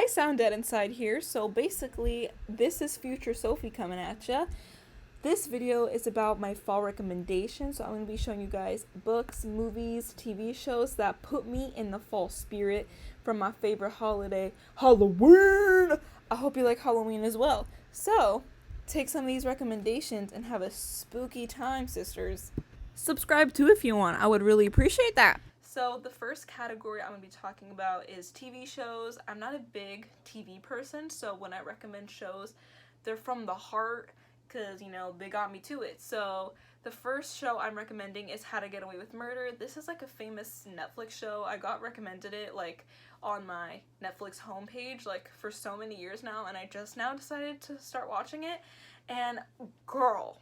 sound dead inside here, so basically, this is future Sophie coming at ya. This video is about my fall recommendations, so I'm going to be showing you guys books, movies, TV shows that put me in the fall spirit from my favorite holiday, Halloween! I hope you like Halloween as well. So, take some of these recommendations and have a spooky time, sisters. Subscribe too if you want, I would really appreciate that. So the first category I'm going to be talking about is TV shows. I'm not a big TV person, so when I recommend shows, they're from the heart because, you know, they got me to it. So the first show I'm recommending is How to Get Away with Murder. This is like a famous Netflix show. I got recommended it like on my Netflix homepage like for so many years now, and I just now decided to start watching it. And girl,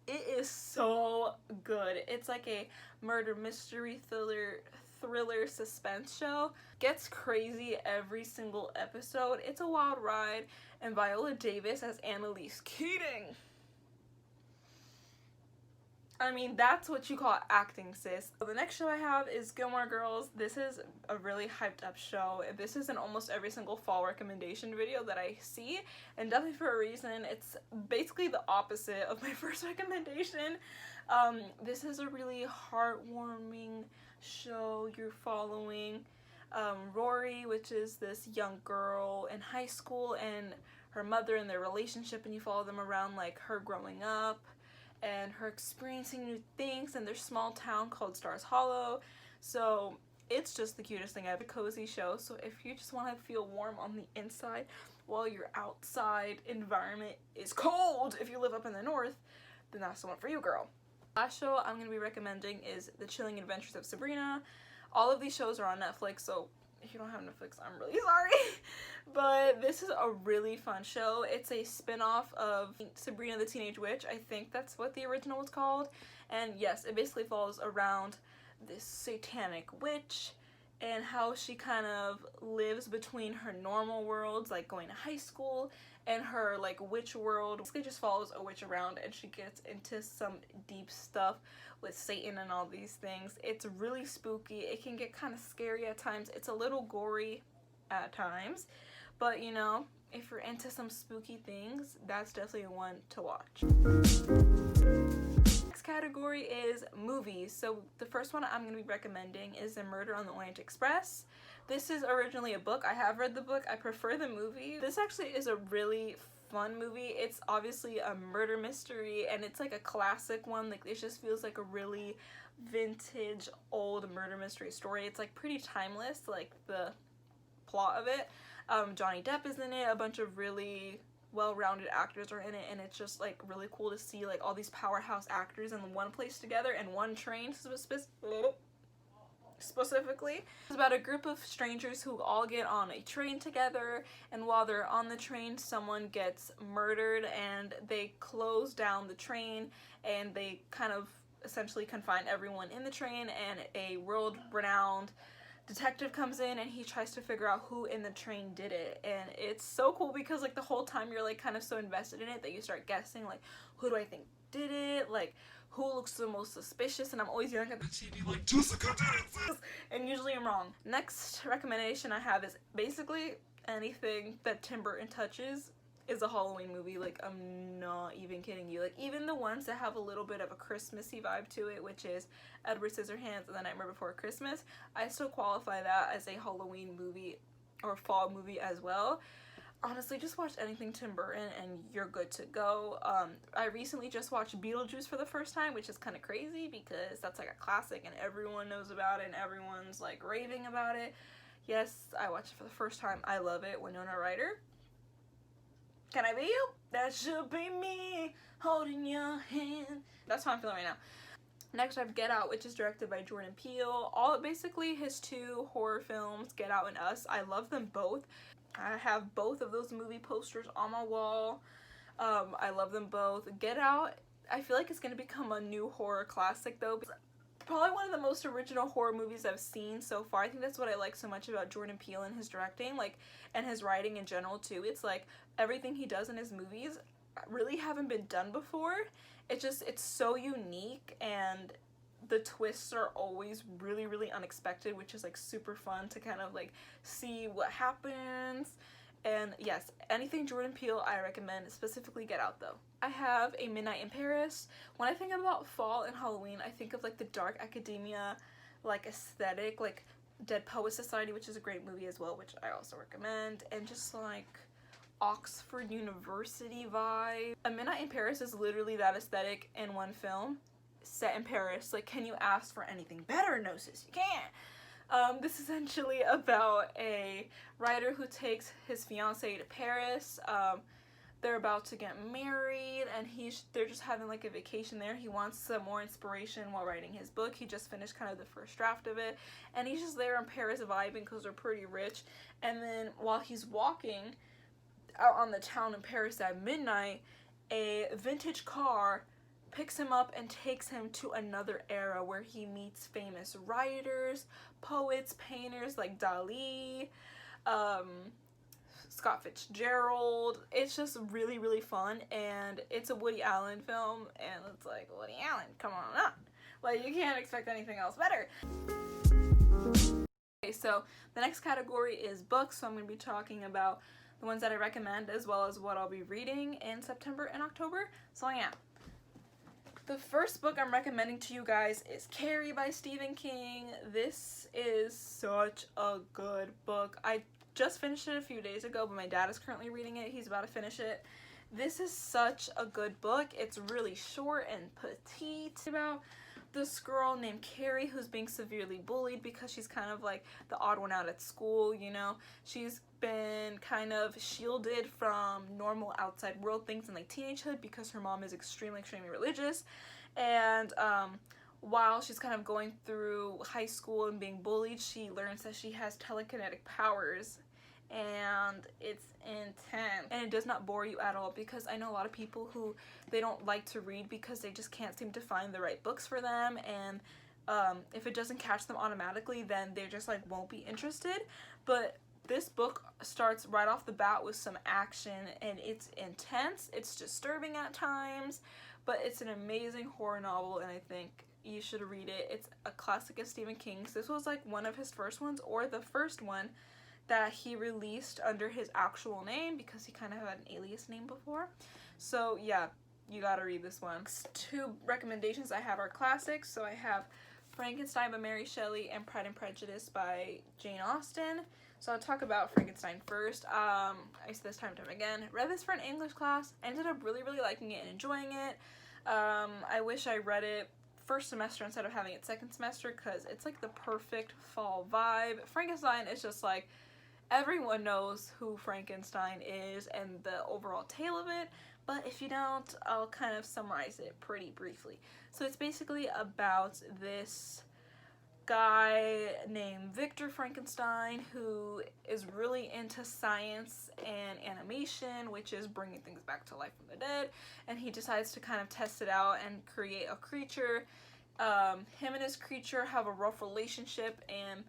it is so good. It's like a murder mystery thriller suspense show. Gets crazy every single episode. It's a wild ride. And Viola Davis as Annalise Keating. I mean, that's what you call acting, sis. The next show I have is Gilmore Girls. This is a really hyped up show. This is in almost every single fall recommendation video that I see, and definitely for a reason. It's basically the opposite of my first recommendation. This is a really heartwarming show. You're following Rory, which is this young girl in high school, and her mother and their relationship, and you follow them around like her growing up and her experiencing new things in their small town called Stars Hollow. So it's just the cutest thing. I have a cozy show, so if you just want to feel warm on the inside while your outside environment is cold, if you live up in the north, then that's the one for you, girl. Last show I'm going to be recommending is The Chilling Adventures of Sabrina. All of these shows are on Netflix, so if you don't have Netflix, I'm really sorry. But this is a really fun show. It's a spin-off of Sabrina the Teenage Witch. I think that's what the original was called. And yes, it basically follows around this satanic witch and how she kind of lives between her normal worlds, like going to high school, and her like witch world. Basically just follows a witch around, and she gets into some deep stuff with Satan and all these things. It's really spooky. It can get kind of scary at times. It's a little gory at times, but you know, if you're into some spooky things, that's definitely one to watch. Next category is movies. So the first one I'm going to be recommending is The Murder on the Orient Express. This is originally a book. I have read the book. I prefer the movie. This actually is a really fun movie. It's obviously a murder mystery, and it's like a classic one. Like, it just feels like a really vintage old murder mystery story. It's like pretty timeless, like the plot of it. Johnny Depp is in it. A bunch of really well-rounded actors are in it, and it's just like really cool to see like all these powerhouse actors in one place together and one train specifically. It's about a group of strangers who all get on a train together, and while they're on the train, someone gets murdered, and they close down the train, and they kind of essentially confine everyone in the train, and a world-renowned detective comes in, and he tries to figure out who in the train did it. And it's so cool because like the whole time you're like kind of so invested in it that you start guessing like, who do I think did it, like who looks the most suspicious, and I'm always yelling at the TV like, Jessica did it, and usually I'm wrong. Next recommendation I have is basically anything that Tim Burton touches is a Halloween movie. Like, I'm not even kidding you. Like, even the ones that have a little bit of a Christmassy vibe to it, which is Edward Scissorhands and The Nightmare Before Christmas, I still qualify that as a Halloween movie or fall movie as well. Honestly, just watch anything Tim Burton and you're good to go. I recently just watched Beetlejuice for the first time, which is kind of crazy because that's like a classic and everyone knows about it and everyone's like raving about it. Yes, I watched it for the first time. I love it. Winona Ryder. Can I be you? That should be me holding your hand. That's how I'm feeling right now. Next I have Get Out, which is directed by Jordan Peele. Basically his two horror films, Get Out and Us. I love them both. I have both of those movie posters on my wall. I love them both. Get Out, I feel like it's going to become a new horror classic though. Probably one of the most original horror movies I've seen so far. I think that's what I like so much about Jordan Peele and his directing, like, and his writing in general too. It's like everything he does in his movies really haven't been done before. It's so unique, and the twists are always really unexpected, which is like super fun to kind of like see what happens. And yes, anything Jordan Peele I recommend, specifically Get Out though. I have A Midnight in Paris. When I think about fall and Halloween, I think of like the dark academia like aesthetic, like Dead Poet Society, which is a great movie as well, which I also recommend, and just like Oxford University vibe. A Midnight in Paris is literally that aesthetic in one film, set in Paris. Like, can you ask for anything better? No, sis, you can't. This is essentially about a writer who takes his fiancée to Paris. They're about to get married, and they're just having like a vacation there. He wants some more inspiration while writing his book. He just finished kind of the first draft of it, and he's just there in Paris vibing because they're pretty rich. And then while he's walking out on the town in Paris at midnight, a vintage car picks him up and takes him to another era where he meets famous writers, poets, painters like Dali, Scott Fitzgerald. It's just really, really fun, and it's a Woody Allen film, and it's like, Woody Allen, come on up. Like, you can't expect anything else better. Okay, so the next category is books, so I'm going to be talking about the ones that I recommend as well as what I'll be reading in September and October. So yeah. The first book I'm recommending to you guys is Carrie by Stephen King. This is such a good book. I just finished it a few days ago, but my dad is currently reading it. He's about to finish it. This is such a good book. It's really short and petite, about this girl named Carrie who's being severely bullied because she's kind of like the odd one out at school, you know. She's been kind of shielded from normal outside world things in like teenagehood because her mom is extremely religious. And while she's kind of going through high school and being bullied, she learns that she has telekinetic powers, and it's intense, and it does not bore you at all, because I know a lot of people who they don't like to read because they just can't seem to find the right books for them, and if it doesn't catch them automatically, then they just like won't be interested. But this book starts right off the bat with some action, and it's intense, it's disturbing at times, but it's an amazing horror novel, and I think you should read it. It's a classic of Stephen King's. This was like one of his first ones, or the first one that he released under his actual name, because he kind of had an alias name before. So yeah, you gotta read this one. Two recommendations I have are classics. So I have Frankenstein by Mary Shelley and Pride and Prejudice by Jane Austen. So I'll talk about Frankenstein first. I said this time and time again, read this for an English class, ended up really liking it and enjoying it. I wish I read it first semester instead of having it second semester, because it's like the perfect fall vibe. Frankenstein is just like, everyone knows who Frankenstein is and the overall tale of it, but if you don't, I'll kind of summarize it pretty briefly. So it's basically about this guy named Victor Frankenstein who is really into science and animation, which is bringing things back to life from the dead, and he decides to kind of test it out and create a creature. Him and his creature have a rough relationship, and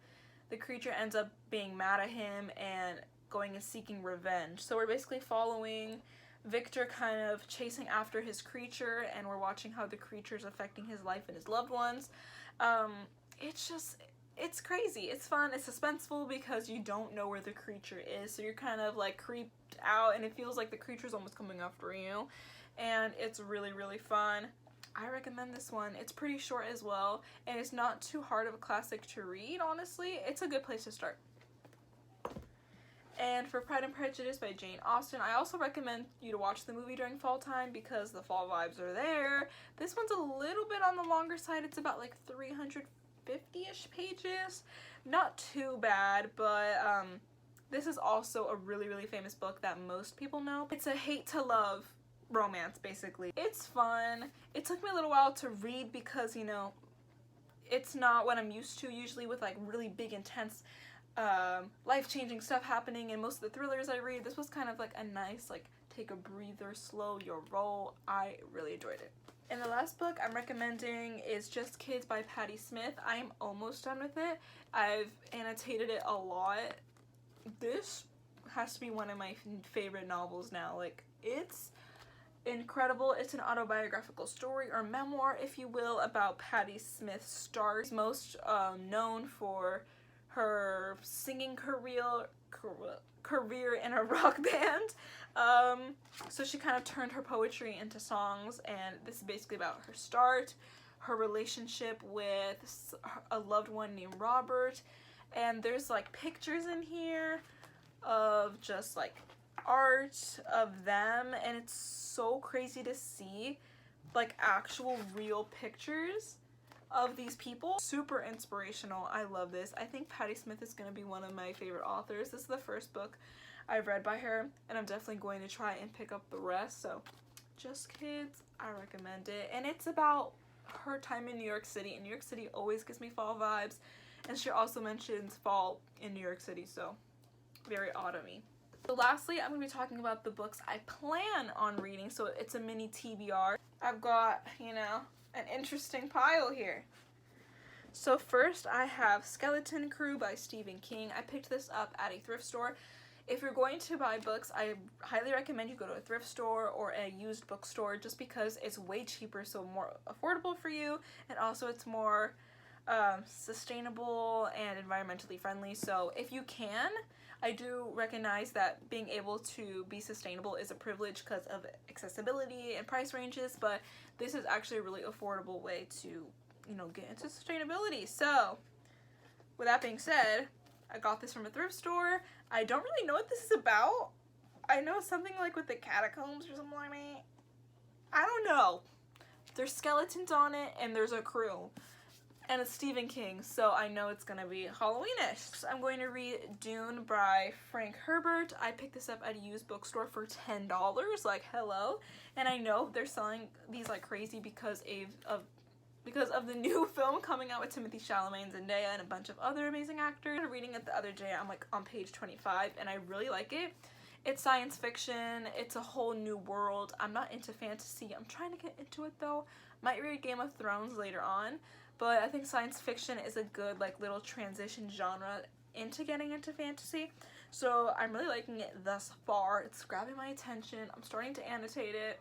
the creature ends up being mad at him and going and seeking revenge. So we're basically following Victor kind of chasing after his creature, and we're watching how the creature is affecting his life and his loved ones. It's crazy. It's fun. It's suspenseful because you don't know where the creature is. So you're kind of like creeped out, and it feels like the creature's almost coming after you. And it's really fun. I recommend this one. It's pretty short as well, and it's not too hard of a classic to read, honestly. It's a good place to start. And for Pride and Prejudice by Jane Austen, I also recommend you to watch the movie during fall time because the fall vibes are there. This one's a little bit on the longer side. It's about like 350-ish pages. Not too bad, but this is also a really famous book that most people know. It's a hate to love romance, basically. It's fun. It took me a little while to read because, you know, it's not what I'm used to usually with like really big, intense, life-changing stuff happening in most of the thrillers I read. This was kind of like a nice, like, take a breather, slow your roll. I really enjoyed it. And the last book I'm recommending is Just Kids by Patti Smith. I'm almost done with it. I've annotated it a lot. This has to be one of my favorite novels now. Like, it's incredible. It's an autobiographical story, or memoir if you will, about Patti Smith's start. She's most known for her singing career in a rock band. So she kind of turned her poetry into songs, and this is basically about her start, her relationship with a loved one named Robert, and there's like pictures in here of just like art of them, and it's so crazy to see like actual real pictures of these people. Super inspirational. I love this. I think Patti Smith is going to be one of my favorite authors. This is the first book I've read by her, and I'm definitely going to try and pick up the rest. So Just Kids, I recommend it. And it's about her time in New York City, and New York City always gives me fall vibes, and she also mentions fall in New York City, so very autumny. So lastly, I'm going to be talking about the books I plan on reading, so it's a mini TBR. I've got, you know, an interesting pile here. So first I have Skeleton Crew by Stephen King. I picked this up at a thrift store. If you're going to buy books, I highly recommend you go to a thrift store or a used bookstore, just because it's way cheaper, so more affordable for you, and also it's more sustainable and environmentally friendly. So if you can, I do recognize that being able to be sustainable is a privilege because of accessibility and price ranges, but this is actually a really affordable way to, you know, get into sustainability. So with that being said, I got this from a thrift store. I don't really know what this is about. I know something like with the catacombs or something like that. I don't know. There's skeletons on it, and there's a crew. And it's Stephen King, so I know it's gonna be Halloweenish. So I'm going to read Dune by Frank Herbert. I picked this up at a used bookstore for $10, like hello. And I know they're selling these like crazy because of the new film coming out with Timothée Chalamet and Zendaya and a bunch of other amazing actors. Reading it the other day, I'm like on page 25, and I really like it. It's science fiction, it's a whole new world. I'm not into fantasy, I'm trying to get into it though. Might read Game of Thrones later on, but I think science fiction is a good like little transition genre into getting into fantasy. So I'm really liking it thus far. It's grabbing my attention. I'm starting to annotate it.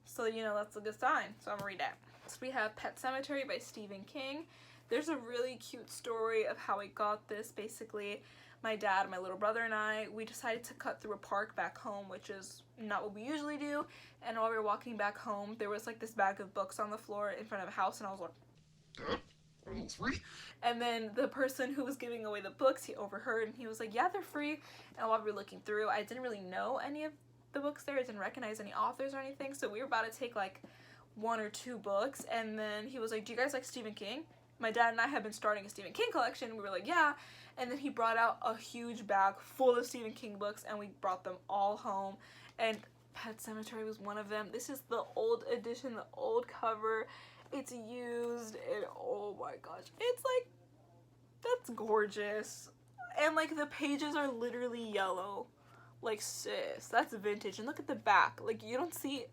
So, you know, that's a good sign. So I'm gonna read that. So we have Pet Sematary by Stephen King. There's a really cute story of how I got this. Basically, my dad, my little brother, and I, we decided to cut through a park back home, which is not what we usually do. And while we were walking back home, there was like this bag of books on the floor in front of a house, and I was like, are these free? And then the person who was giving away the books, he overheard, and he was like, yeah, they're free. And while we were looking through, I didn't really know any of the books there. I didn't recognize any authors or anything, so we were about to take like 1 or 2 books, and then he was like, do you guys like Stephen King? My dad and I had been starting a Stephen King collection. We were like, yeah. And then he brought out a huge bag full of Stephen King books, and we brought them all home, and Pet Sematary was one of them. This is the old edition, the old cover. It's used, and oh my gosh, it's like, that's gorgeous. And like the pages are literally yellow. Like, sis, that's vintage. And look at the back. Like, you don't see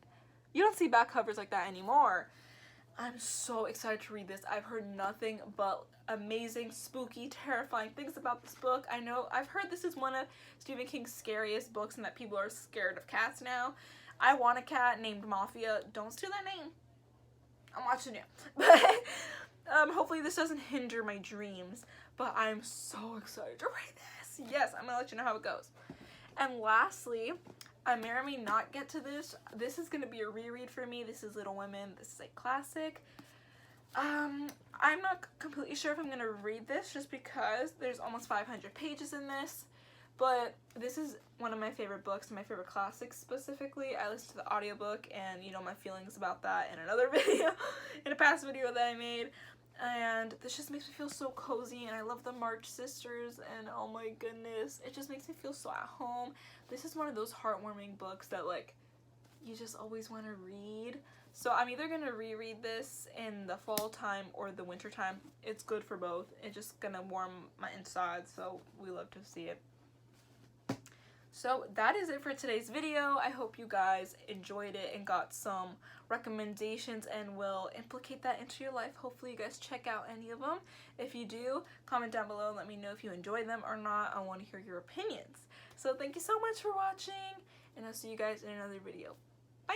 back covers like that anymore. I'm so excited to read this. I've heard nothing but amazing, spooky, terrifying things about this book. I know I've heard this is one of Stephen King's scariest books, and that people are scared of cats now. I want a cat named Mafia. Don't steal that name. I'm watching you. But hopefully this doesn't hinder my dreams. But I'm so excited to read this. Yes, I'm gonna let you know how it goes. And lastly, I may or may not get to this. This is going to be a reread for me. This is Little Women. This is a classic. I'm not completely sure if I'm going to read this just because there's almost 500 pages in this. But this is one of my favorite books, my favorite classics specifically. I listened to the audiobook, and you know my feelings about that in another video, in a past video that I made. And this just makes me feel so cozy, and I love the March sisters, and oh my goodness, it just makes me feel so at home. This is one of those heartwarming books that like you just always want to read. So I'm either gonna reread this in the fall time or the winter time. It's good for both. It's just gonna warm my inside, so we love to see it. So that is it for today's video. I hope you guys enjoyed it and got some recommendations and will implicate that into your life. Hopefully you guys check out any of them. If you do, comment down below and let me know if you enjoyed them or not. I want to hear your opinions. So thank you so much for watching, and I'll see you guys in another video. Bye!